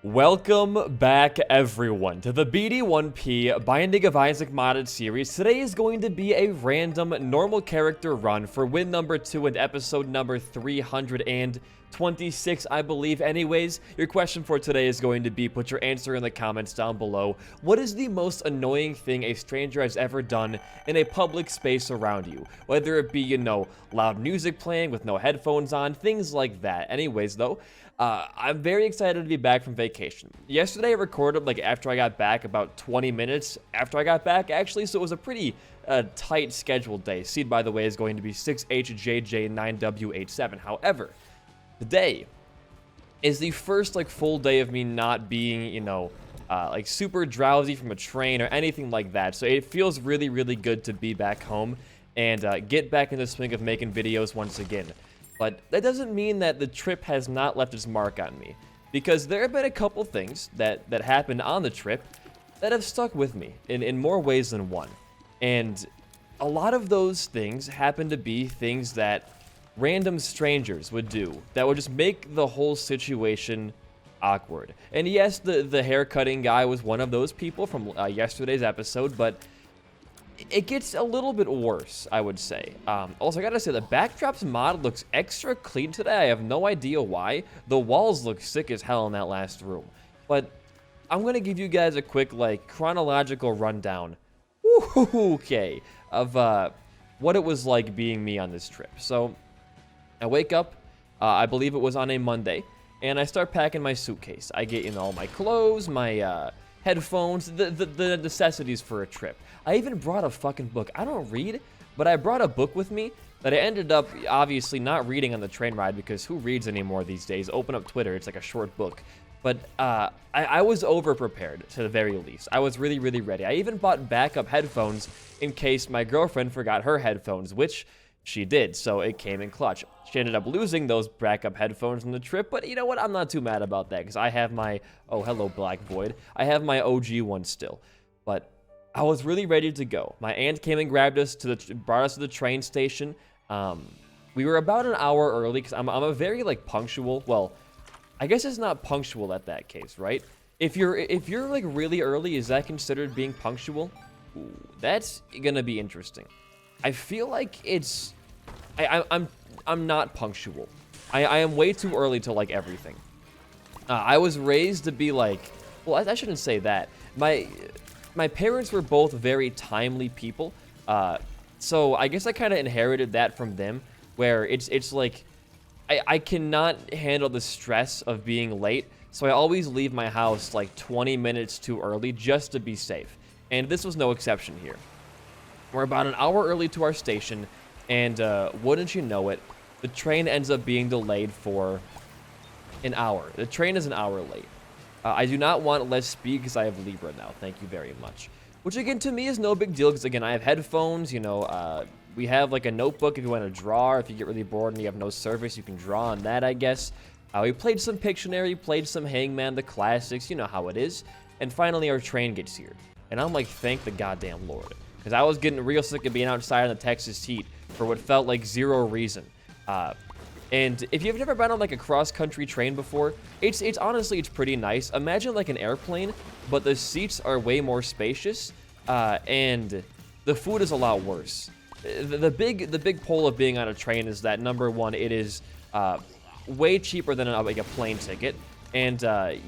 Welcome back, everyone, to the BD1P Binding of Isaac modded series. Today is going to be a random normal character run for win number 2 and episode number 326, I believe. Anyways, your question for today is going to be, put your answer in the comments down below. What is the most annoying thing a stranger has ever done in a public space around you? Whether it be, loud music playing with no headphones on, things like that. Anyways, though, I'm very excited to be back from vacation. Yesterday I recorded after I got back, about 20 minutes after I got back actually, so it was a pretty tight scheduled day. Seed, by the way, is going to be 6HJJ9W87. However, today is the first full day of me not being, super drowsy from a train or anything like that. So it feels really, really good to be back home and get back in the swing of making videos once again. But that doesn't mean that the trip has not left its mark on me, because there have been a couple things that happened on the trip that have stuck with me in more ways than one. And a lot of those things happen to be things that random strangers would do that would just make the whole situation awkward. And yes, the haircutting guy was one of those people from yesterday's episode, but it gets a little bit worse, I would say. Also, I gotta say, the backdrops mod looks extra clean today. I have no idea why. The walls look sick as hell in that last room. But I'm gonna give you guys a quick, chronological rundown, okay, of what it was like being me on this trip. So, I wake up, I believe it was on a Monday, and I start packing my suitcase. I get, all my clothes, my headphones, the necessities for a trip. I even brought a fucking book. I don't read, but I brought a book with me that I ended up obviously not reading on the train ride, because who reads anymore these days? Open up Twitter, it's like a short book. But I was over-prepared, to the very least. I was really, really ready. I even bought backup headphones in case my girlfriend forgot her headphones, which she did, so it came in clutch. She ended up losing those backup headphones on the trip, but you know what? I'm not too mad about that, because I have my... Oh, hello, Black Void. I have my OG one still. But I was really ready to go. My aunt came and grabbed us, brought us to the train station. We were about an hour early, because I'm a very, punctual... Well, I guess it's not punctual at that case, right? If you're really early, is that considered being punctual? Ooh, that's gonna be interesting. I feel like it's... I'm not punctual. I am way too early to like everything. I was raised to be well, I shouldn't say that. My parents were both very timely people. So I guess I kind of inherited that from them, where it's like I cannot handle the stress of being late. So I always leave my house 20 minutes too early just to be safe. And this was no exception here. We're about an hour early to our station, and wouldn't you know it, the train ends up being delayed for an hour. The train is an hour late. I do not want less speed because I have Libra now. Thank you very much. Which, again, to me is no big deal because, again, I have headphones. We have, a notebook if you want to draw. If you get really bored and you have no service, you can draw on that, I guess. We played some Pictionary, played some Hangman, the classics. You know how it is. And finally, our train gets here. And I'm like, thank the goddamn Lord. Because I was getting real sick of being outside in the Texas heat for what felt like zero reason. And if you've never been on a cross-country train before, it's honestly, it's pretty nice. Imagine an airplane, but the seats are way more spacious, and the food is a lot worse. The big pull of being on a train is that, number one, it is way cheaper than a plane ticket, and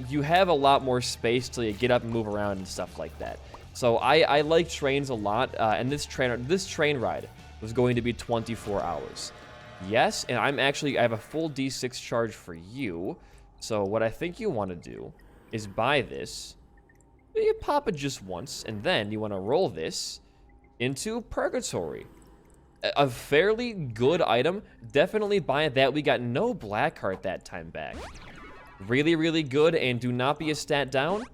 you have a lot more space till you get up and move around and stuff like that. So I like trains a lot, and this train ride was going to be 24 hours. Yes, and I have a full D6 charge for you. So what I think you want to do is buy this. You pop it just once, and then you want to roll this into Purgatory. A fairly good item. Definitely buy that. We got no Blackheart that time back. Really, really good, and do not be a stat down.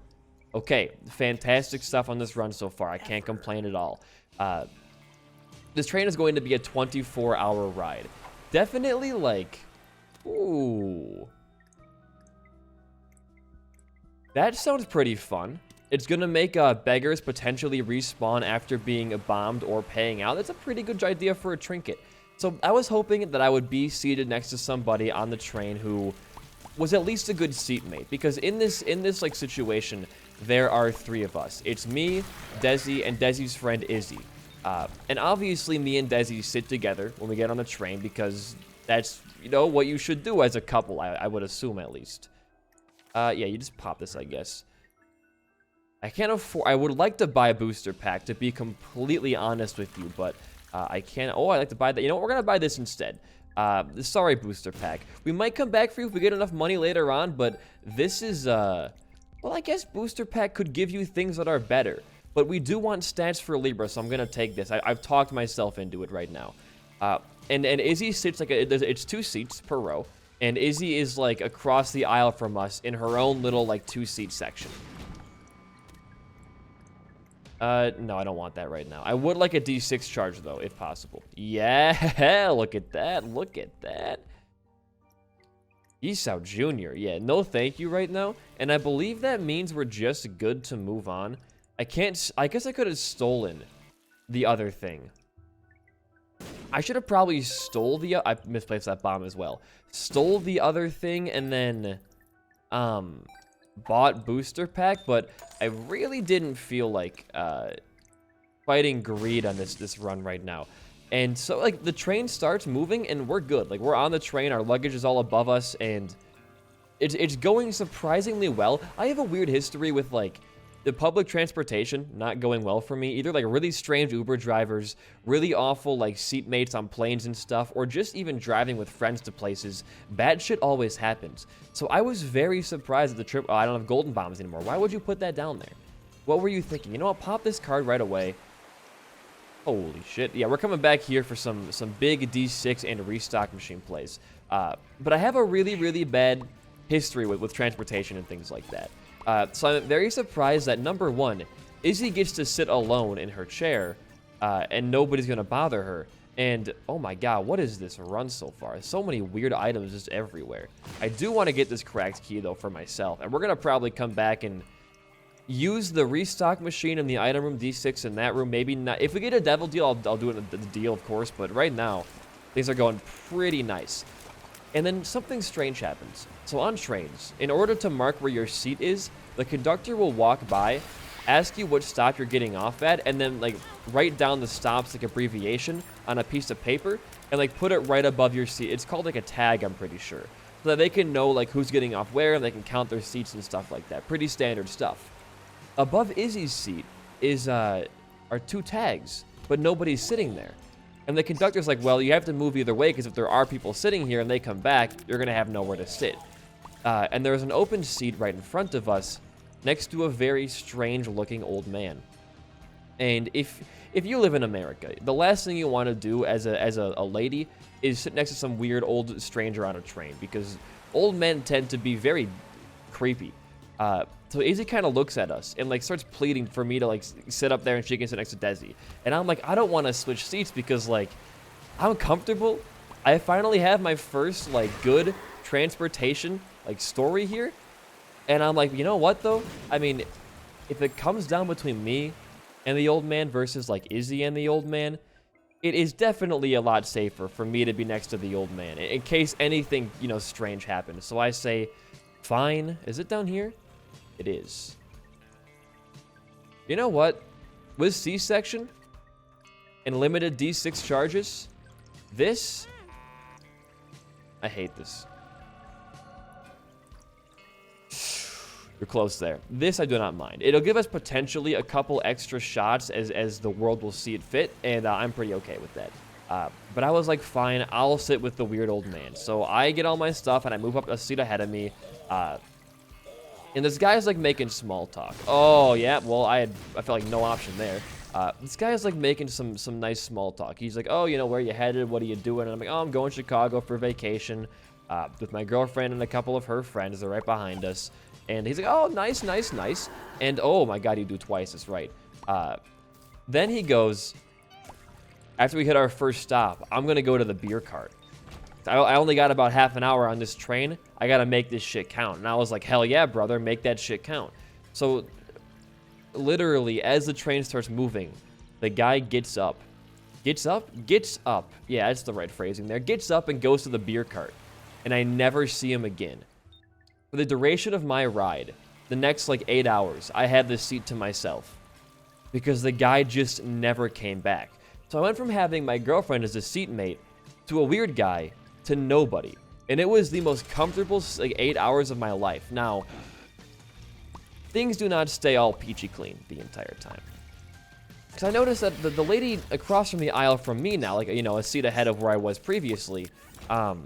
Okay, fantastic stuff on this run so far. I can't complain at all. This train is going to be a 24-hour ride. Definitely, ooh. That sounds pretty fun. It's going to make beggars potentially respawn after being bombed or paying out. That's a pretty good idea for a trinket. So I was hoping that I would be seated next to somebody on the train who was at least a good seatmate, because in this like situation, there are 3 of us. It's me, Desi, and Desi's friend Izzy. And obviously, me and Desi sit together when we get on the train, because that's, you know, what you should do as a couple, I would assume, at least. Yeah, you just pop this, I guess. I can't afford... I would like to buy a booster pack, to be completely honest with you, but I can't... Oh, I'd like to buy that. You know what? We're going to buy this instead. Sorry, booster pack. We might come back for you if we get enough money later on, but this is... Well, I guess booster pack could give you things that are better. But we do want stats for Libra, so I'm going to take this. I've talked myself into it right now. And Izzy sits like... it's 2 seats per row. And Izzy is, like, across the aisle from us in her own little, like, 2-seat section. No, I don't want that right now. I would like a D6 charge, though, if possible. Yeah, look at that. Look at that. Esau Jr. Yeah, no thank you right now. And I believe that means we're just good to move on. I guess I could have stolen the other thing. I should have probably stole the... I misplaced that bomb as well. Stole the other thing and then... bought booster pack, but I really didn't feel like fighting greed on this run right now. And so, like, the train starts moving and we're good. Like, we're on the train, our luggage is all above us, and it's going surprisingly well. I have a weird history with, like, the public transportation not going well for me. Either, like, really strange Uber drivers, really awful, like, seatmates on planes and stuff, or just even driving with friends to places. Bad shit always happens. So I was very surprised at the trip. Oh, I don't have golden bombs anymore. Why would you put that down there? What were you thinking? You know what? Pop this card right away. Holy shit. Yeah, we're coming back here for some big D6 and restock machine plays. But I have a really, really bad history with transportation and things like that. So I'm very surprised that, number one, Izzy gets to sit alone in her chair, and nobody's going to bother her. And, oh my god, what is this run so far? So many weird items just everywhere. I do want to get this cracked key, though, for myself. And we're going to probably come back and use the restock machine in the item room, D6 in that room. Maybe not. If we get a devil deal, I'll do it in the deal, of course. But right now, things are going pretty nice. And then something strange happens. So on trains, in order to mark where your seat is, the conductor will walk by, ask you which stop you're getting off at, and then, like, write down the stops, like, abbreviation on a piece of paper, and, like, put it right above your seat. It's called, like, a tag, I'm pretty sure. So that they can know, like, who's getting off where, and they can count their seats and stuff like that. Pretty standard stuff. Above Izzy's seat is, are 2 tags, but nobody's sitting there. And the conductor's like, well, you have to move either way, because if there are people sitting here and they come back, you're going to have nowhere to sit. And there's an open seat right in front of us, next to a very strange-looking old man. And if you live in America, the last thing you want to do as a lady is sit next to some weird old stranger on a train, because old men tend to be very creepy. So Izzy kind of looks at us and, like, starts pleading for me to, like, sit up there and she can sit next to Desi. And I'm like, I don't want to switch seats because, like, I'm comfortable. I finally have my first, like, good transportation, like, story here. And I'm like, you know what, though? I mean, if it comes down between me and the old man versus, like, Izzy and the old man, it is definitely a lot safer for me to be next to the old man in case anything, you know, strange happens. So I say, fine. Is it down here? It is. You know what? With C-section and limited D6 charges, this... I hate this. You're close there. This I do not mind. It'll give us potentially a couple extra shots as the world will see it fit, and I'm pretty okay with that. But I was like, fine, I'll sit with the weird old man. So I get all my stuff, and I move up a seat ahead of me. And this guy's, like, making small talk. Oh, yeah, well, I felt like no option there. This guy's, like, making some nice small talk. He's like, oh, you know, where you headed? What are you doing? And I'm like, oh, I'm going to Chicago for vacation with my girlfriend and a couple of her friends. They're right behind us. And he's like, oh, nice, nice, nice. And, oh, my God, you do twice. That's right. Then he goes, after we hit our first stop, I'm going to go to the beer cart. I only got about half an hour on this train. I got to make this shit count. And I was like, hell yeah, brother, make that shit count. So, literally, as the train starts moving, the guy gets up. Gets up? Gets up. Yeah, that's the right phrasing there. Gets up and goes to the beer cart. And I never see him again. For the duration of my ride, the next like 8 hours, I had this seat to myself because the guy just never came back. So I went from having my girlfriend as a seatmate to a weird guy to nobody. And it was the most comfortable like 8 hours of my life. Now, things do not stay all peachy clean the entire time. Because I noticed that the lady across from the aisle from me now, like, you know, a seat ahead of where I was previously, that's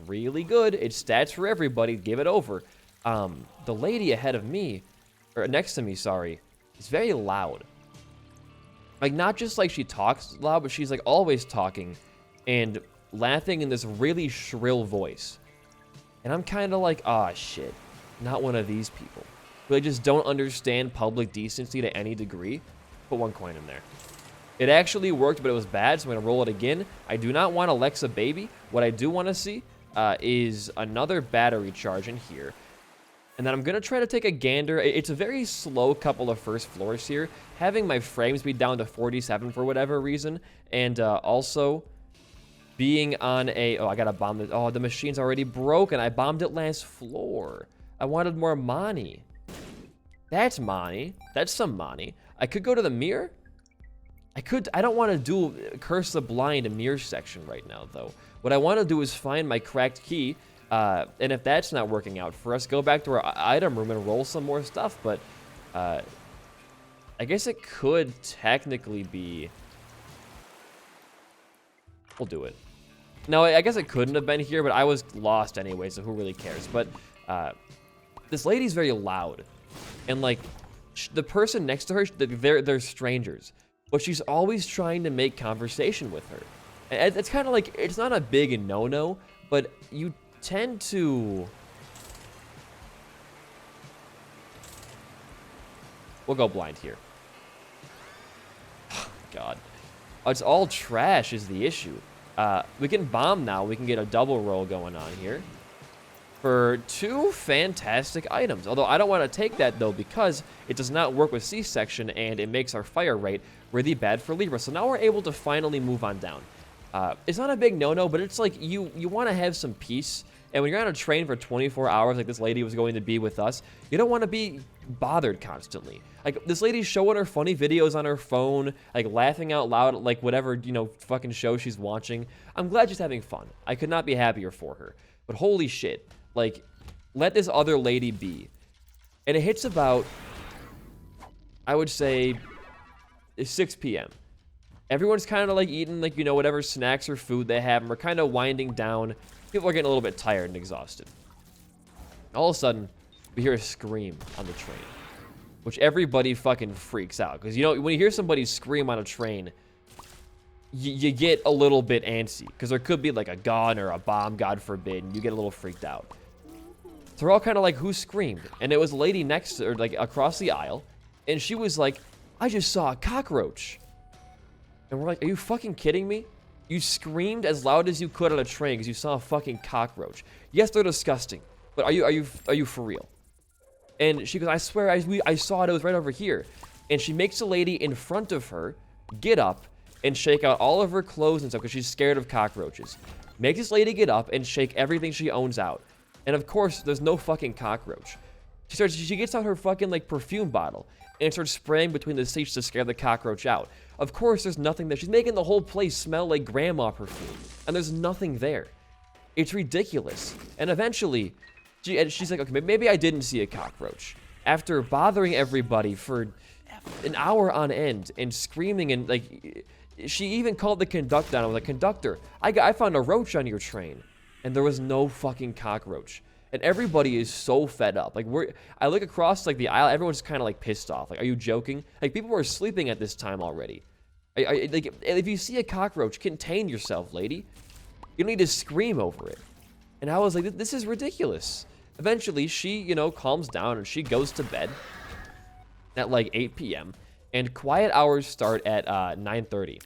really good. It's stats for everybody. Give it over. The lady ahead of me, or next to me, sorry, is very loud. Like, not just like she talks loud, but she's like always talking and laughing in this really shrill voice. And I'm kind of like, ah, shit, not one of these people. They just don't understand public decency to any degree. Put 1 coin in there. It actually worked, but it was bad, so I'm going to roll it again. I do not want Alexa Baby. What I do want to see is another battery charge in here. And then I'm going to try to take a gander. It's a very slow couple of first floors here. Having my frame speed down to 47 for whatever reason. And also being on a... Oh, I got to bomb this. Oh, the machine's already broken. I bombed it last floor. I wanted more money. That's money. That's some money. I could go to the mirror. I don't want to do Curse the Blind mirror section right now, though. What I want to do is find my cracked key. And if that's not working out for us, go back to our item room and roll some more stuff. But I guess it could technically be... We'll do it. No, I guess it couldn't have been here, but I was lost anyway, so who really cares? But this lady's very loud. And, like, the person next to her, they're strangers. But she's always trying to make conversation with her. And it's kind of like, it's not a big no-no, but you tend to... We'll go blind here. Oh, God. It's all trash is the issue. We can bomb now. We can get a double roll going on here. For 2 fantastic items. Although I don't want to take that, though, because it does not work with C-section, and it makes our fire rate really bad for Libra. So now we're able to finally move on down. It's not a big no-no, but it's like you want to have some peace. And when you're on a train for 24 hours, like this lady was going to be with us, you don't want to be bothered constantly. Like, this lady's showing her funny videos on her phone, like, laughing out loud at, like, whatever, you know, fucking show she's watching. I'm glad she's having fun. I could not be happier for her. But holy shit. Like, let this other lady be. And it hits about, I would say, 6 p.m. Everyone's kind of, like, eating, like, you know, whatever snacks or food they have, and we're kind of winding down. People are getting a little bit tired and exhausted. All of a sudden, we hear a scream on the train, which everybody fucking freaks out. Because, you know, when you hear somebody scream on a train, you get a little bit antsy. Because there could be, like, a gun or a bomb, God forbid, and you get a little freaked out. So we're all kind of like, who screamed? And it was a lady next to her, like, across the aisle. And she was like, I just saw a cockroach. And we're like, are you fucking kidding me? You screamed as loud as you could on a train because you saw a fucking cockroach. Yes, they're disgusting, but are you for real? And she goes, I swear, I saw it. It was right over here. And she makes the lady in front of her get up and shake out all of her clothes and stuff because she's scared of cockroaches. Makes this lady get up and shake everything she owns out. And of course, there's no fucking cockroach. She gets out her fucking, like, perfume bottle and starts spraying between the seats to scare the cockroach out. Of course, there's nothing there. She's making the whole place smell like grandma perfume. And there's nothing there. It's ridiculous. And eventually, she's like, okay, maybe I didn't see a cockroach. After bothering everybody for an hour on end and screaming and, like, she even called the conductor down. I was like, conductor, I found a roach on your train. And there was no fucking cockroach. And everybody is so fed up. Like, I look across, like, the aisle, everyone's kind of, like, pissed off. Like, are you joking? Like, people were sleeping at this time already. Like, if you see a cockroach, contain yourself, lady. You don't need to scream over it. And I was like, this is ridiculous. Eventually, she, you know, calms down and she goes to bed at, like, 8 p.m. And quiet hours start at 9:30.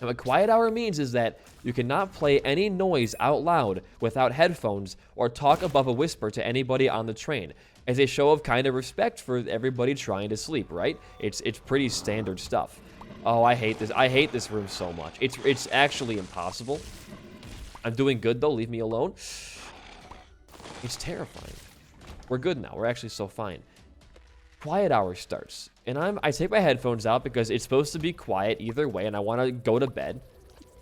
And what quiet hour means is that you cannot play any noise out loud without headphones or talk above a whisper to anybody on the train, as a show of kind of respect for everybody trying to sleep, right? It's pretty standard stuff. Oh, I hate this. I hate this room so much. It's actually impossible. I'm doing good, though. Leave me alone. It's terrifying. We're good now. We're actually so fine. Quiet hour starts. And I take my headphones out because it's supposed to be quiet either way, and I want to go to bed.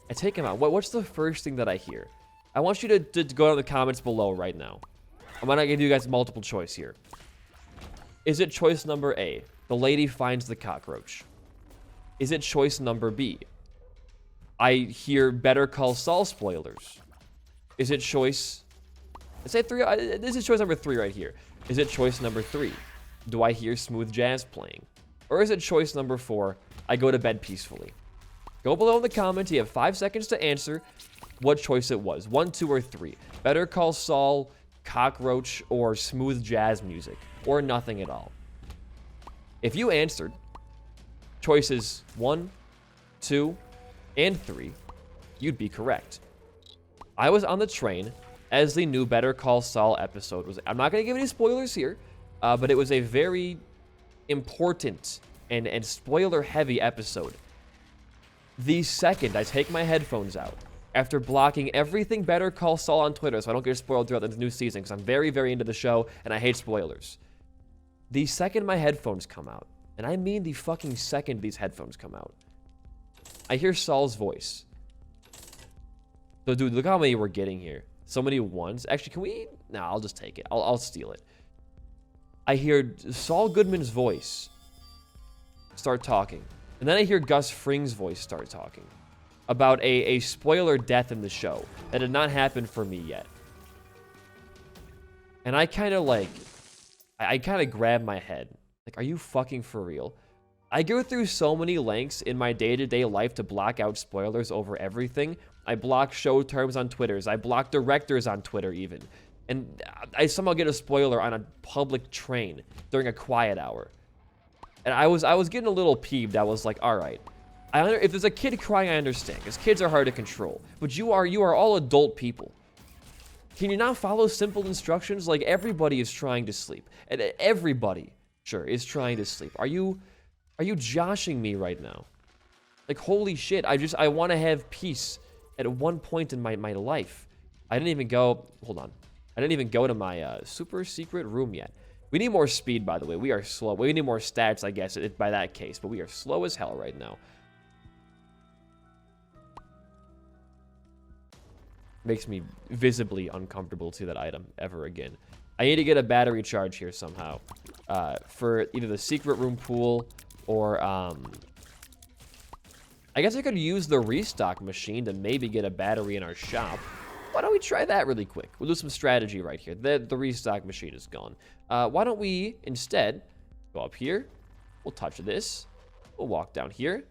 I take them out. What's the first thing that I hear? I want you to go to the comments below right now. I'm going to give you guys multiple choice here. Is it choice number A? The lady finds the cockroach. Is it choice number B? I hear Better Call Saul spoilers. Is it choice... Let's say 3. This is choice number 3 right here. Is it choice number 3? Do I hear smooth jazz playing? Or is it choice number 4? I go to bed peacefully. Go below in the comments. You have 5 seconds to answer what choice it was. 1, 2, or 3. Better Call Saul, cockroach, or smooth jazz music. Or nothing at all. If you answered choices 1, 2, and 3, you'd be correct. I was on the train as the new Better Call Saul episode was. I'm not going to give any spoilers here, but it was a very important and spoiler-heavy episode. The second I take my headphones out, after blocking everything Better Call Saul on Twitter so I don't get spoiled throughout the new season, because I'm very, very into the show, and I hate spoilers. The second my headphones come out, and I mean the fucking second these headphones come out, I hear Saul's voice. So, dude, look how many we're getting here. So many ones. Actually, can we... Nah, I'll just take it. I'll steal it. I hear Saul Goodman's voice start talking. And then I hear Gus Fring's voice start talking about a spoiler death in the show that had not happened for me yet. And I kind of like... I kind of grab my head. Like, are you fucking for real? I go through so many lengths in my day-to-day life to block out spoilers over everything. I block show terms on Twitters. I block directors on Twitter even. And I somehow get a spoiler on a public train during a quiet hour. And I was getting a little peeved. I was like, all right. If there's a kid crying, I understand, because kids are hard to control. But you are all adult people. Can you not follow simple instructions? Like, everybody is trying to sleep. And everybody, sure, is trying to sleep. Are you joshing me right now? Like, holy shit, I want to have peace at one point in my life. I didn't even go, hold on. I didn't even go to my super secret room yet. We need more speed, by the way. We are slow. We need more stats, I guess, by that case. But we are slow as hell right now. Makes me visibly uncomfortable to that item ever again. I need to get a battery charge here somehow. For either the secret room pool or, I guess I could use the restock machine to maybe get a battery in our shop. Why don't we try that really quick? We'll do some strategy right here. The restock machine is gone. Why don't we instead go up here? We'll touch this. We'll walk down here.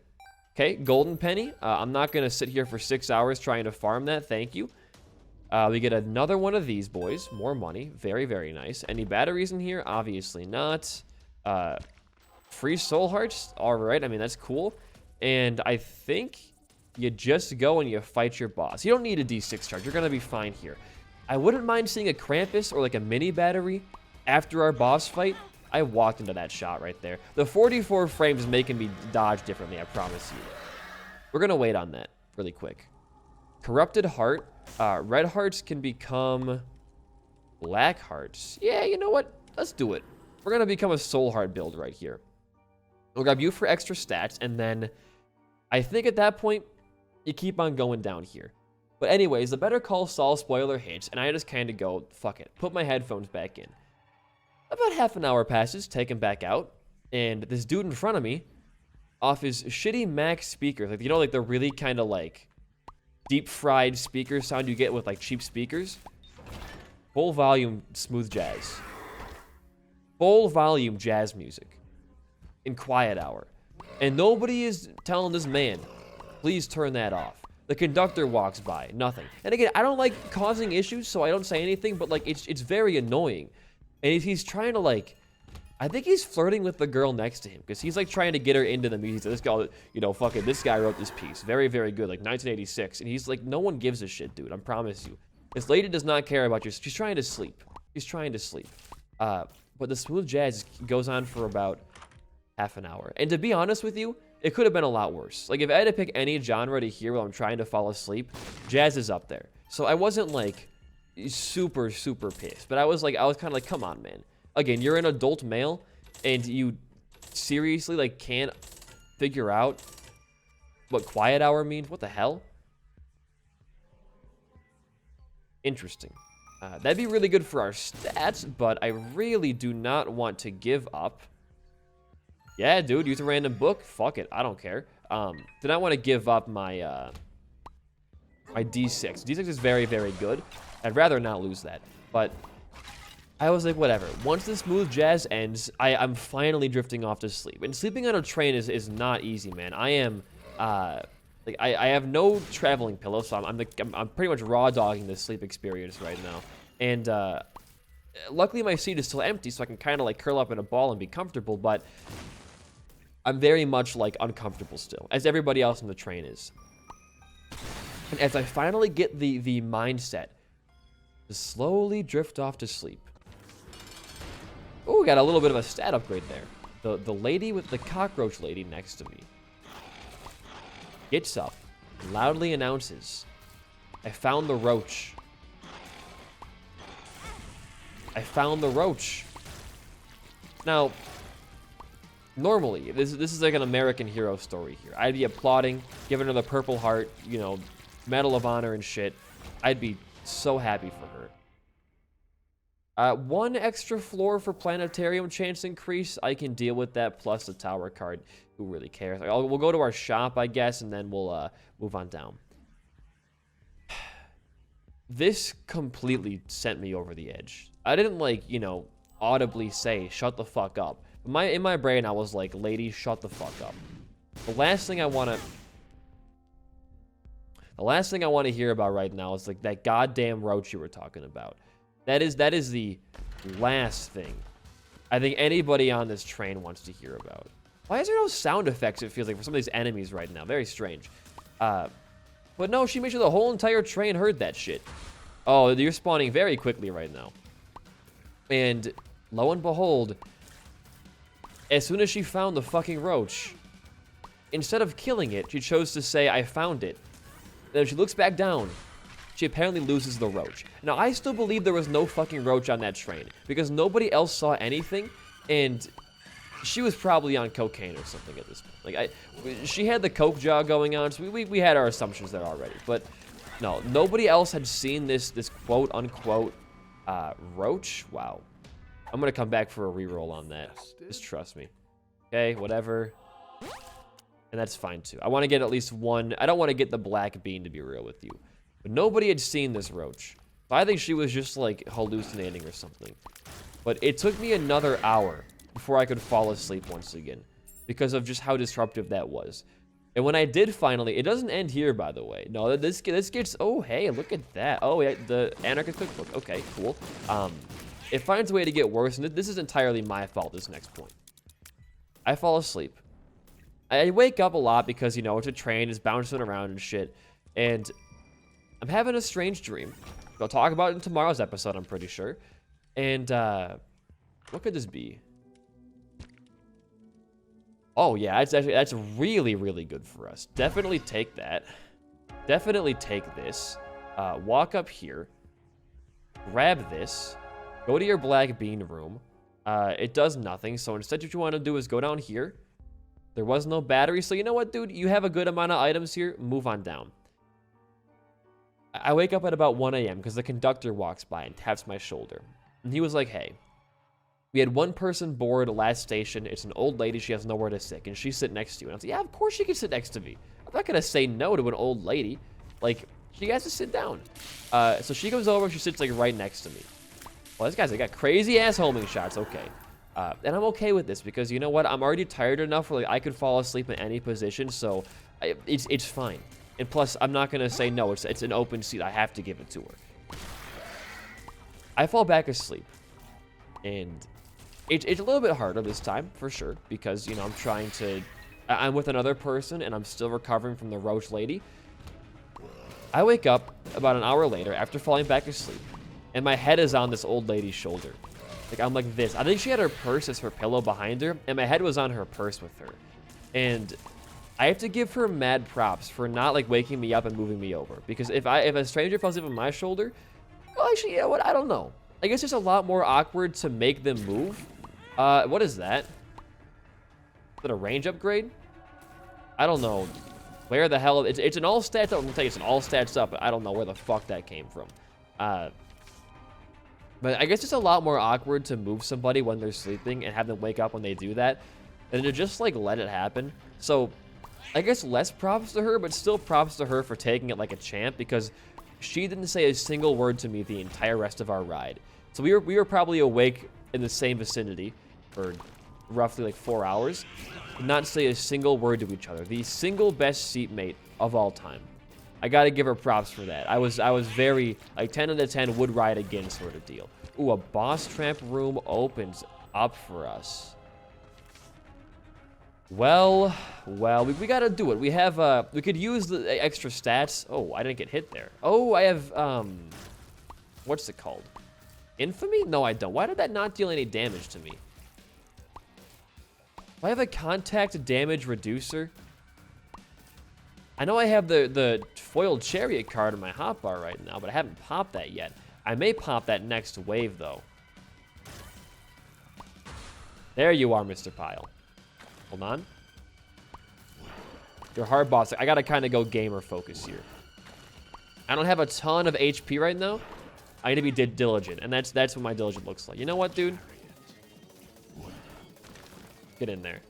Okay, golden penny. I'm not going to sit here for 6 hours trying to farm that. Thank you. We get another one of these boys. More money. Very, very nice. Any batteries in here? Obviously not. Free soul hearts. All right. I mean, that's cool. And I think you just go and you fight your boss. You don't need a D6 charge. You're going to be fine here. I wouldn't mind seeing a Krampus or like a mini battery after our boss fight. I walked into that shot right there. The 44 frames is making me dodge differently, I promise you. We're going to wait on that really quick. Corrupted heart. Red hearts can become black hearts. Yeah, you know what? Let's do it. We're going to become a soul heart build right here. We'll grab you for extra stats, and then I think at that point, you keep on going down here. But anyways, the Better Call Saul spoiler hits, and I just kind of go, fuck it. Put my headphones back in. About half an hour passes, take them back out, and this dude in front of me, off his shitty Mac speakers, like, you know, like the really kind of like deep-fried speaker sound you get with like cheap speakers? Full volume smooth jazz. Full volume jazz music. In quiet hour. And nobody is telling this man, please turn that off. The conductor walks by, nothing. And again, I don't like causing issues, so I don't say anything, but like it's very annoying. And he's trying to like, I think he's flirting with the girl next to him, because he's like trying to get her into the music. This guy, you know, fucking this guy wrote this piece. Very, very good, like 1986. And he's like, no one gives a shit, dude, I promise you. This lady does not care about you. She's trying to sleep. She's trying to sleep. But the smooth jazz goes on for about half an hour. And to be honest with you, it could have been a lot worse. Like, if I had to pick any genre to hear while I'm trying to fall asleep, jazz is up there. So I wasn't, like, super, super pissed. But I was kind of like, come on, man. Again, you're an adult male, and you seriously, like, can't figure out what quiet hour means? What the hell? Interesting. That'd be really good for our stats, but I really do not want to give up. Yeah, dude, use a random book. Fuck it, I don't care. Do not want to give up my my D6. D6 is very, very good. I'd rather not lose that, but I was like, whatever. Once the smooth jazz ends, I'm finally drifting off to sleep. And sleeping on a train is not easy, man. I am like I have no traveling pillow, so I'm pretty much raw dogging this sleep experience right now. And luckily my seat is still empty, so I can kind of like curl up in a ball and be comfortable. But I'm very much like uncomfortable still, as everybody else on the train is. And as I finally get the mindset to slowly drift off to sleep. Oh, we got a little bit of a stat upgrade there. The lady with the cockroach lady next to me gets up, loudly announces, I found the roach. I found the roach. Now, normally, this is like an American hero story here. I'd be applauding, giving her the Purple Heart, you know, Medal of Honor and shit. I'd be so happy for her. One extra floor for planetarium chance increase. I can deal with that, plus the tower card. Who really cares? We'll go to our shop, I guess, and then we'll move on down. This completely sent me over the edge. I didn't, like, you know, audibly say, shut the fuck up. In my brain, I was like, lady, shut the fuck up. The last thing I want to hear about right now is, like, that goddamn roach you were talking about. That is the last thing I think anybody on this train wants to hear about. Why is there no sound effects, it feels like, for some of these enemies right now? Very strange. But no, she made sure the whole entire train heard that shit. Oh, you're spawning very quickly right now. And lo and behold, as soon as she found the fucking roach, instead of killing it, she chose to say, I found it. Then she looks back down. She apparently loses the roach. Now, I still believe there was no fucking roach on that train, because nobody else saw anything, and she was probably on cocaine or something at this point. Like, she had the coke jaw going on, so we had our assumptions there already. But no, nobody else had seen this quote-unquote roach. Wow. I'm gonna come back for a reroll on that. Just trust me. Okay, whatever. And that's fine too. I want to get at least one. I don't want to get the black bean, to be real with you. But nobody had seen this roach. So I think she was just like hallucinating or something. But it took me another hour before I could fall asleep once again, because of just how disruptive that was. And when I did finally, it doesn't end here, by the way. No, this gets, oh, hey, look at that. Oh, yeah, the anarchist cookbook. Okay, cool. It finds a way to get worse, and this is entirely my fault, this next point. I fall asleep. I wake up a lot because, you know, it's a train, it's bouncing around and shit. And I'm having a strange dream. I'll talk about it in tomorrow's episode, I'm pretty sure. And, what could this be? Oh, yeah, that's really, really good for us. Definitely take that. Definitely take this. Walk up here. Grab this. Go to your black bean room. It does nothing, so instead what you want to do is go down here. There was no battery, so you know what, dude? You have a good amount of items here. Move on down. I wake up at about 1 a.m. because the conductor walks by and taps my shoulder. And he was like, hey, we had one person board last station. It's an old lady. She has nowhere to sit. Can she sit next to you? And I was like, yeah, of course she can sit next to me. I'm not going to say no to an old lady. Like, she has to sit down. So she comes over and she sits, like, right next to me. Well, this guy's, like, got crazy-ass homing shots. Okay. And I'm okay with this because, you know what? I'm already tired enough where, like, I could fall asleep in any position, so it's fine. And plus, I'm not going to say no. It's an open seat. I have to give it to her. I fall back asleep. And it's a little bit harder this time, for sure, because, you know, I'm with another person, and I'm still recovering from the roach lady. I wake up about an hour later after falling back asleep, and my head is on this old lady's shoulder. Like, I'm like this. I think she had her purse as her pillow behind her, and my head was on her purse with her. And I have to give her mad props for not, like, waking me up and moving me over. Because if a stranger falls asleep on my shoulder, Well, actually, yeah, what? I don't know. I guess it's a lot more awkward to make them move. What is that? Is it a range upgrade? I don't know where the hell... It's an all stats up. I'm gonna tell you it's an all stats up, but I don't know where the fuck that came from. But I guess it's a lot more awkward to move somebody when they're sleeping and have them wake up when they do that than to just, like, let it happen. So, I guess less props to her, but still props to her for taking it like a champ, because she didn't say a single word to me the entire rest of our ride. So we were probably awake in the same vicinity for roughly like 4 hours, did not say a single word to each other. The single best seatmate of all time. I gotta give her props for that. I was very, like, 10 out of 10 would ride again sort of deal. Ooh, a boss tramp room opens up for us. Well, we gotta do it. We have, we could use the extra stats. Oh, I didn't get hit there. Oh, I have, what's it called? Infamy? No, I don't. Why did that not deal any damage to me? Do I have a contact damage reducer? I know I have the foiled chariot card in my hotbar right now, but I haven't popped that yet. I may pop that next wave, though. There you are, Mr. Pyle. Hold on. You're hard boss. I gotta kind of go gamer focus here. I don't have a ton of HP right now. I need to be diligent, and that's what my diligent looks like. You know what, dude? Get in there.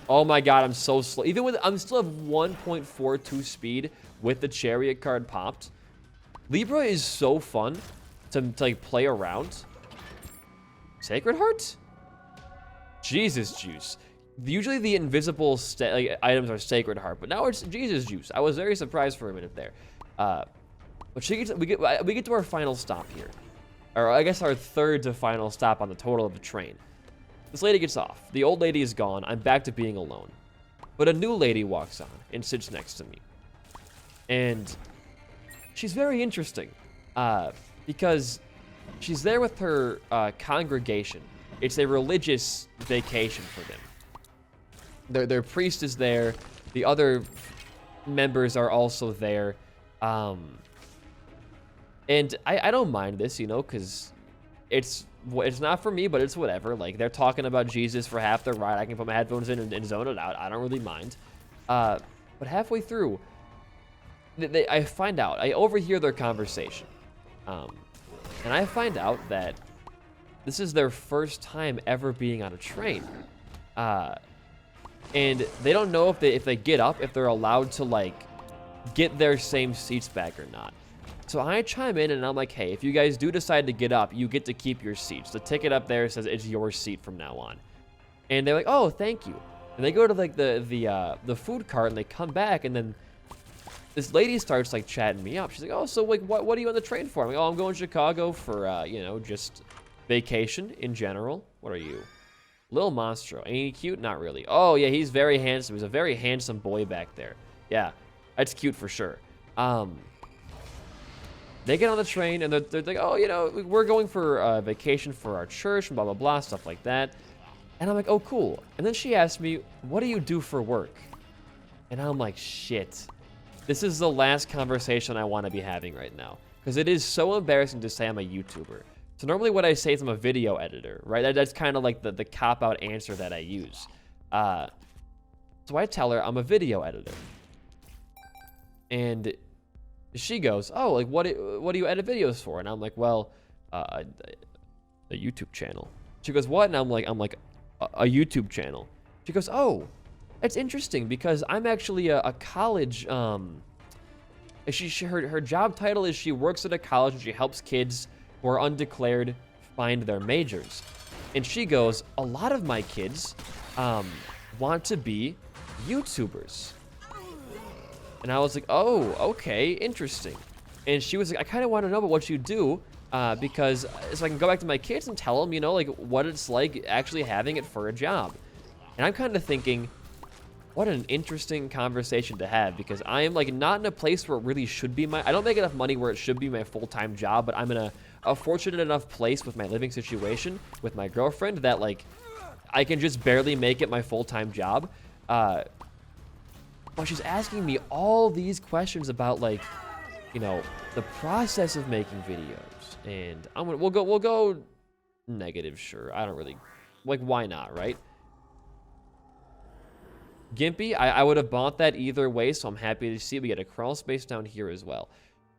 Oh my god, I'm so slow. Even with, I'm still have 1.42 speed with the chariot card popped. Libra is so fun to like play around. Sacred Heart? Jesus Juice. Usually the invisible items are Sacred Heart, but now it's Jesus Juice. I was very surprised for a minute there. But we get to our final stop here. Or I guess our third to final stop on the total of the train. This lady gets off. The old lady is gone. I'm back to being alone. But a new lady walks on and sits next to me. And she's very interesting. Because she's there with her congregation. It's a religious vacation for them. Their priest is there. The other members are also there. And I don't mind this, you know, because it's not for me, but it's whatever. Like, they're talking about Jesus for half the ride. I can put my headphones in and zone it out. I don't really mind. But halfway through, I find out. I overhear their conversation. And I find out that this is their first time ever being on a train. And they don't know if they get up, if they're allowed to, like, get their same seats back or not. So I chime in and I'm like, hey, if you guys do decide to get up, you get to keep your seats. The ticket up there says it's your seat from now on. And they're like, oh, thank you. And they go to like the food cart and they come back, and then this lady starts like chatting me up. She's like, oh, so like what are you on the train for? I'm like, oh, I'm going to Chicago for you know, just vacation in general. What are you? Lil Monstro. Ain't he cute? Not really. Oh yeah, he's very handsome. He's a very handsome boy back there. Yeah, that's cute for sure. They get on the train, and they're like, oh, you know, we're going for a vacation for our church, and blah, blah, blah, stuff like that. And I'm like, oh, cool. And then she asked me, what do you do for work? And I'm like, shit. This is the last conversation I want to be having right now. Because it is so embarrassing to say I'm a YouTuber. So normally what I say is I'm a video editor, right? That's kind of like the cop-out answer that I use. So I tell her I'm a video editor. And she goes, oh, like, what do you edit videos for? And I'm like, well, a YouTube channel. She goes, what? And I'm like, a YouTube channel. She goes, oh, that's interesting, because I'm actually a college, her job title is she works at a college and she helps kids who are undeclared find their majors. And she goes, a lot of my kids want to be YouTubers. And I was like, oh, okay, interesting. And she was like, I kind of want to know about what you do, because so I can go back to my kids and tell them, you know, like what it's like actually having it for a job. And I'm kind of thinking, what an interesting conversation to have, because I am like not in a place where it really should be I don't make enough money where it should be my full-time job, but I'm in a fortunate enough place with my living situation with my girlfriend that like I can just barely make it my full-time job. But she's asking me all these questions about like you know, the process of making videos. And we'll go negative, sure. I don't really, like, why not, right? Gimpy, I would have bought that either way, so I'm happy to see we get a crawl space down here as well.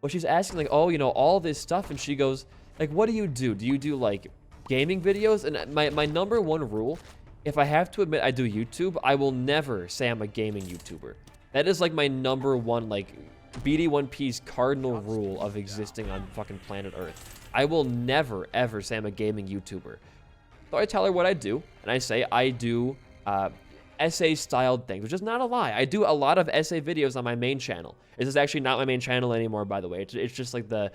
But she's asking, like, oh, you know, all this stuff, and she goes, like, what do you do? Do you do, like, gaming videos? And my number one rule, if I have to admit I do YouTube, I will never say I'm a gaming YouTuber. That is, like, my number one, like, BD1P's cardinal rule of existing on fucking planet Earth. I will never, ever say I'm a gaming YouTuber. So I tell her what I do, and I say I do essay-styled things, which is not a lie. I do a lot of essay videos on my main channel. This is actually not my main channel anymore, by the way. It's just like the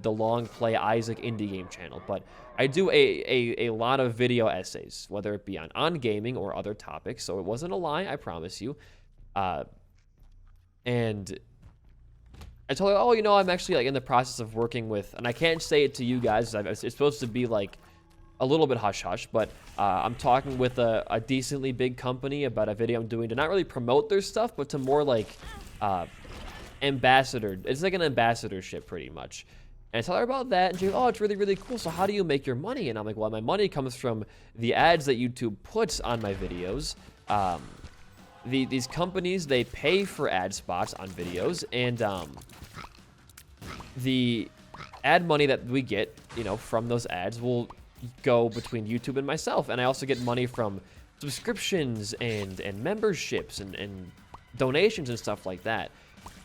long play Isaac indie game channel. But I do a lot of video essays, whether it be on gaming or other topics. So it wasn't a lie, I promise you. And I told her, oh, you know, I'm actually like in the process of working with, and I can't say it to you guys. It's supposed to be like a little bit hush-hush, but I'm talking with a decently big company about a video I'm doing to not really promote their stuff, but to more like ambassador. It's like an ambassadorship pretty much. And I tell her about that, and she's like, oh, it's really, really cool. So how do you make your money? And I'm like, well, my money comes from the ads that YouTube puts on my videos. These companies, they pay for ad spots on videos, and the ad money that we get, you know, from those ads will go between YouTube and myself. And I also get money from subscriptions and memberships and donations and stuff like that.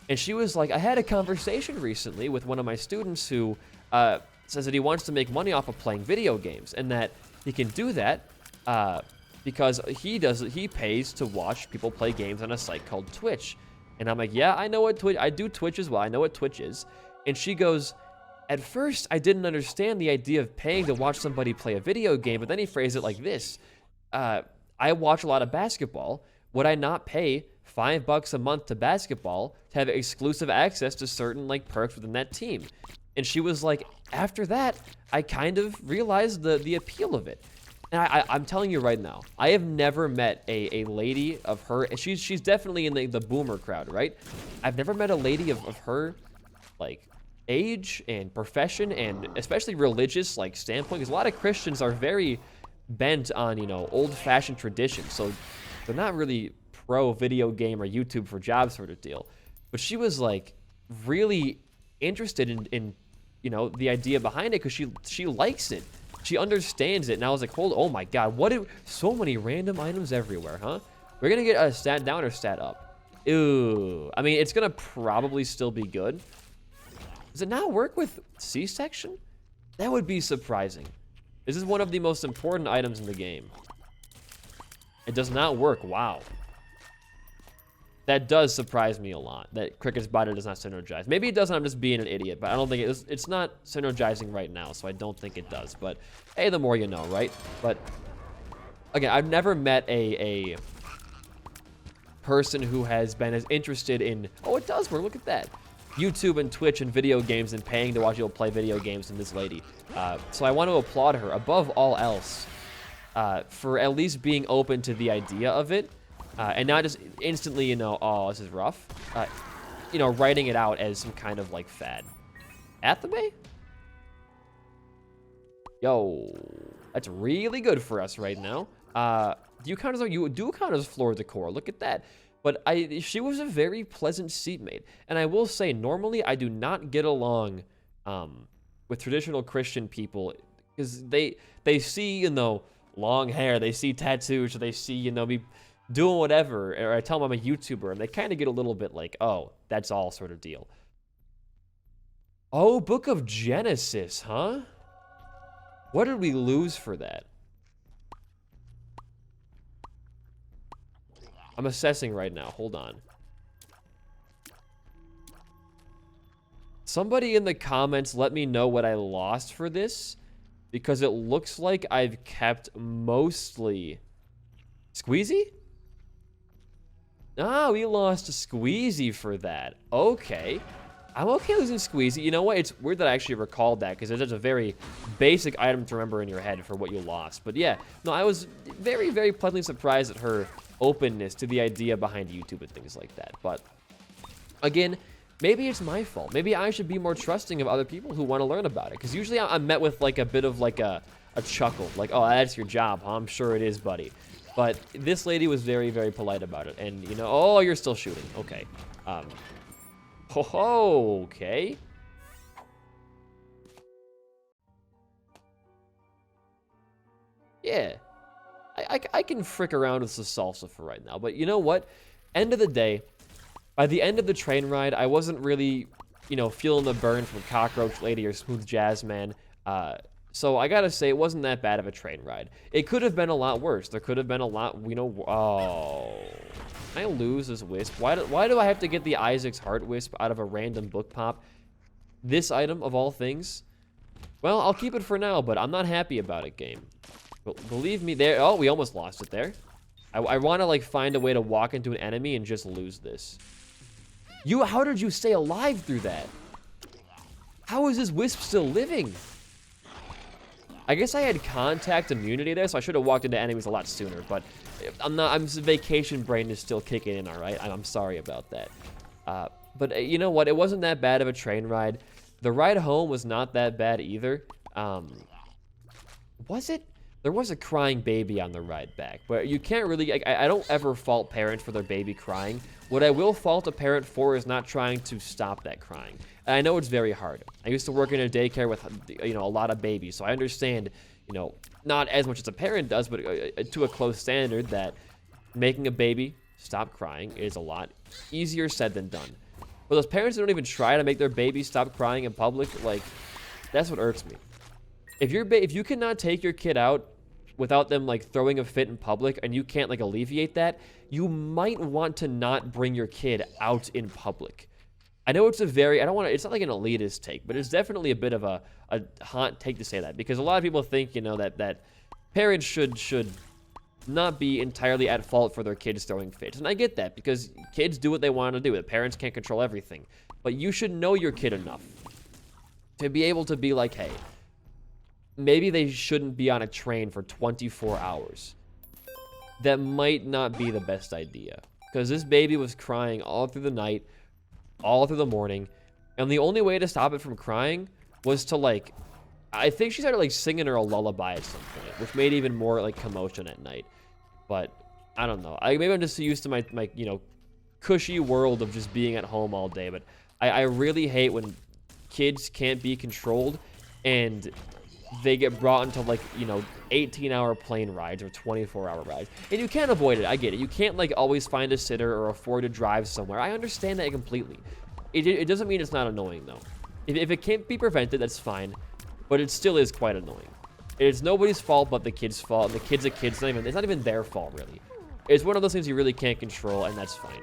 And she was like, I had a conversation recently with one of my students who says that he wants to make money off of playing video games, and that he can do that because he pays to watch people play games on a site called Twitch. And I'm like, yeah, I know what Twitch, I do Twitch as well. I know what Twitch is. And she goes, at first, I didn't understand the idea of paying to watch somebody play a video game, but then he phrased it like this. I watch a lot of basketball. Would I not pay $5 a month to basketball to have exclusive access to certain like perks within that team? And she was like, after that, I kind of realized the appeal of it. And I'm telling you right now, I have never met a lady of her, she's definitely in the boomer crowd, right? I've never met a lady of her, like, age and profession and especially religious like standpoint, because a lot of Christians are very bent on, you know, old-fashioned traditions, so they're not really pro video game or YouTube for jobs sort of deal. But she was like really interested in you know, the idea behind it, because she likes it, she understands it. And I was like, oh my god, so many random items everywhere, huh? We're gonna get a stat down or stat up. Ew. I mean, it's gonna probably still be good. Does it not work with C-section? That would be surprising. This is one of the most important items in the game. It does not work. Wow. That does surprise me a lot, that Cricket's body does not synergize. Maybe it doesn't, I'm just being an idiot, but I don't think it's not synergizing right now, so I don't think it does. But hey, the more you know, right? But again, I've never met a person who has been as interested in, oh, it does work, look at that, YouTube and Twitch and video games and paying to watch people play video games than this lady. So I want to applaud her above all else for at least being open to the idea of it, and not just instantly, you know, oh, this is rough, you know, writing it out as some kind of like fad. Athame? Yo, that's really good for us right now. You do count as floor decor, look at that. But she was a very pleasant seatmate. And I will say, normally I do not get along with traditional Christian people, because they see, you know, long hair, they see tattoos, or they see, you know, me doing whatever, or I tell them I'm a YouTuber, and they kind of get a little bit like, oh, that's all sort of deal. Oh, Book of Genesis, huh? What did we lose for that? I'm assessing right now. Hold on. Somebody in the comments let me know what I lost for this, because it looks like I've kept mostly Squeezy? Ah, we lost a Squeezy for that. Okay. I'm okay losing Squeezy. You know what? It's weird that I actually recalled that, because it's just a very basic item to remember in your head for what you lost. But yeah, no, I was very, very pleasantly surprised at her openness to the idea behind YouTube and things like that. But again, maybe it's my fault. Maybe I should be more trusting of other people who want to learn about it. Because usually I'm met with like a bit of like a chuckle. Like, oh, that's your job, huh? I'm sure it is, buddy. But this lady was very, very polite about it. And, you know, oh, you're still shooting. Okay. Okay. Yeah. I can frick around with the salsa for right now. But you know what? End of the day, by the end of the train ride, I wasn't really, you know, feeling the burn from Cockroach Lady or Smooth Jazz Man. So I gotta say, it wasn't that bad of a train ride. It could have been a lot worse. There could have been a lot, you know, oh. Can I lose this wisp? Why do I have to get the Isaac's Heart Wisp out of a random book pop? This item, of all things? Well, I'll keep it for now, but I'm not happy about it, game. Believe me, there. Oh, we almost lost it there. I want to, like, find a way to walk into an enemy and just lose this. How did you stay alive through that? How is this wisp still living? I guess I had contact immunity there, so I should have walked into enemies a lot sooner, but vacation brain is still kicking in, all right? I'm sorry about that. But you know what? It wasn't that bad of a train ride. The ride home was not that bad either. Was it? There was a crying baby on the ride back, but you can't really, I don't ever fault parents for their baby crying. What I will fault a parent for is not trying to stop that crying. And I know it's very hard. I used to work in a daycare with, you know, a lot of babies, so I understand, you know, not as much as a parent does, but to a close standard that making a baby stop crying is a lot easier said than done. But those parents that don't even try to make their baby stop crying in public, like, that's what irks me. If you cannot take your kid out without them like throwing a fit in public and you can't like alleviate that, you might want to not bring your kid out in public. I know it's it's not like an elitist take, but it's definitely a bit of a hot take to say that, because a lot of people think, you know, that parents should not be entirely at fault for their kids throwing fits. And I get that, because kids do what they want to do. The parents can't control everything. But you should know your kid enough to be able to be like, hey, maybe they shouldn't be on a train for 24 hours. That might not be the best idea. Because this baby was crying all through the night, all through the morning. And the only way to stop it from crying was to, like, I think she started, like, singing her a lullaby at some point, which made even more, like, commotion at night. But, I don't know. Maybe I'm just used to my, you know, cushy world of just being at home all day. But I really hate when kids can't be controlled and they get brought into, like, you know, 18-hour plane rides or 24-hour rides. And you can't avoid it. I get it. You can't, like, always find a sitter or afford to drive somewhere. I understand that completely. It doesn't mean it's not annoying, though. If it can't be prevented, that's fine. But it still is quite annoying. It's nobody's fault but the kid's fault. And the kid's a kid. It's not even their fault, really. It's one of those things you really can't control, and that's fine.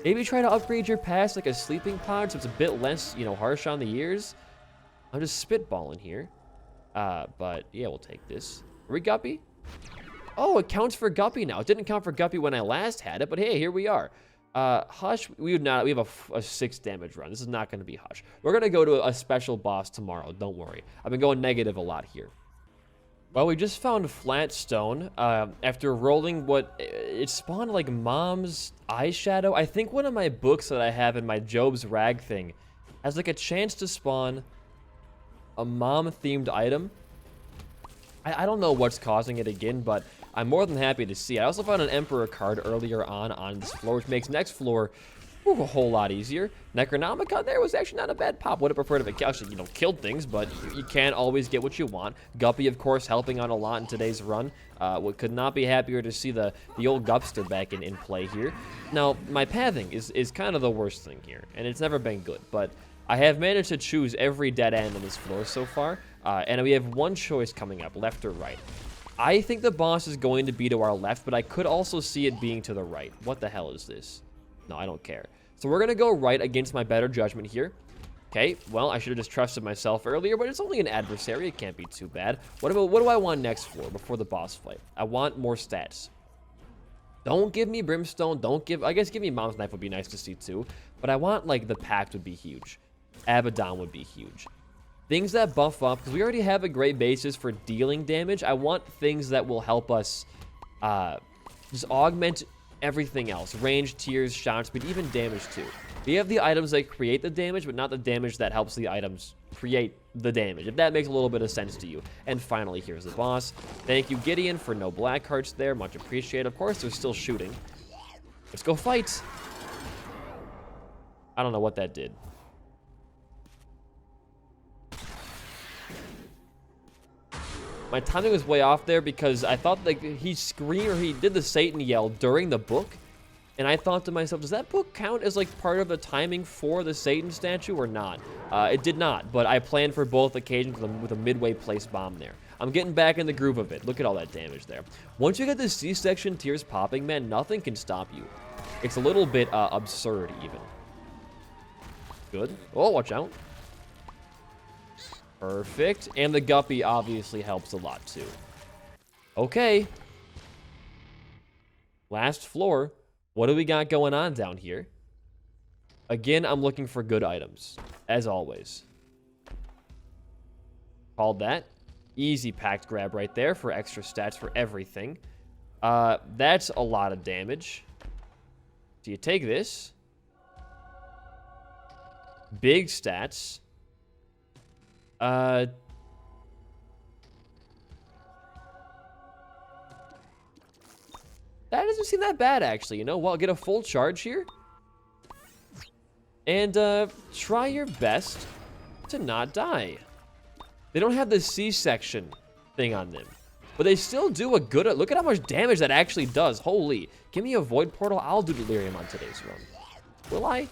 Maybe try to upgrade your pass like a sleeping pod so it's a bit less, you know, harsh on the ears. I'm just spitballing here. But yeah, we'll take this. Are we Guppy? Oh, it counts for Guppy now. It didn't count for Guppy when I last had it, but hey, here we are. Hush, we have a 6 damage run. This is not going to be Hush. We're going to go to a special boss tomorrow. Don't worry. I've been going negative a lot here. Well, we just found flat stone. After rolling it spawned like Mom's eyeshadow. I think one of my books that I have in my Job's Rag thing has like a chance to spawn a mom-themed item. I don't know what's causing it again, but I'm more than happy to see it. I also found an Emperor card earlier on this floor, which makes next floor a whole lot easier. Necronomicon there was actually not a bad pop. Would have preferred if it actually, you know, killed things, but you can't always get what you want. Guppy, of course, helping out a lot in today's run. Could not be happier to see the old Gupster back in play here. Now, my pathing is kind of the worst thing here, and it's never been good, but I have managed to choose every dead end on this floor so far, and we have one choice coming up, left or right. I think the boss is going to be to our left, but I could also see it being to the right. What the hell is this? No, I don't care. So we're going to go right against my better judgment here. Okay, well, I should have just trusted myself earlier, but it's only an adversary. It can't be too bad. What do I want next floor before the boss fight? I want more stats. Don't give me Brimstone. I guess give me Mom's Knife would be nice to see too. But I want, like, the Pact would be huge. Abaddon would be huge. Things that buff up, because we already have a great basis for dealing damage. I want things that will help us just augment everything else. Range, tears, shot speed, even damage too. We have the items that create the damage, but not the damage that helps the items create the damage, if that makes a little bit of sense to you. And finally, here's the boss. Thank you, Gideon, for no black hearts there. Much appreciated. Of course, they're still shooting. Let's go fight. I don't know what that did. My timing was way off there because I thought like he screamed or he did the Satan yell during the book. And I thought to myself, does that book count as like part of the timing for the Satan statue or not? It did not, but I planned for both occasions with a midway placed bomb there. I'm getting back in the groove of it. Look at all that damage there. Once you get this C-section tears popping, man, nothing can stop you. It's a little bit absurd even. Good. Oh, watch out. Perfect. And the guppy obviously helps a lot too. Okay. Last floor. What do we got going on down here? Again, I'm looking for good items, as always. Called that. Easy packed grab right there for extra stats for everything. That's a lot of damage. So you take this. Big stats. That doesn't seem that bad, actually. You know, well, get a full charge here. And, try your best to not die. They don't have the C-section thing on them. But they still do a good... Look at how much damage that actually does. Holy. Give me a void portal. I'll do delirium on today's run. Will I?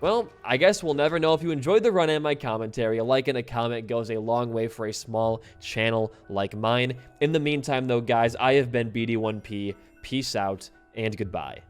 Well, I guess we'll never know if you enjoyed the run and my commentary. A like and a comment goes a long way for a small channel like mine. In the meantime, though, guys, I have been BD1P. Peace out and goodbye.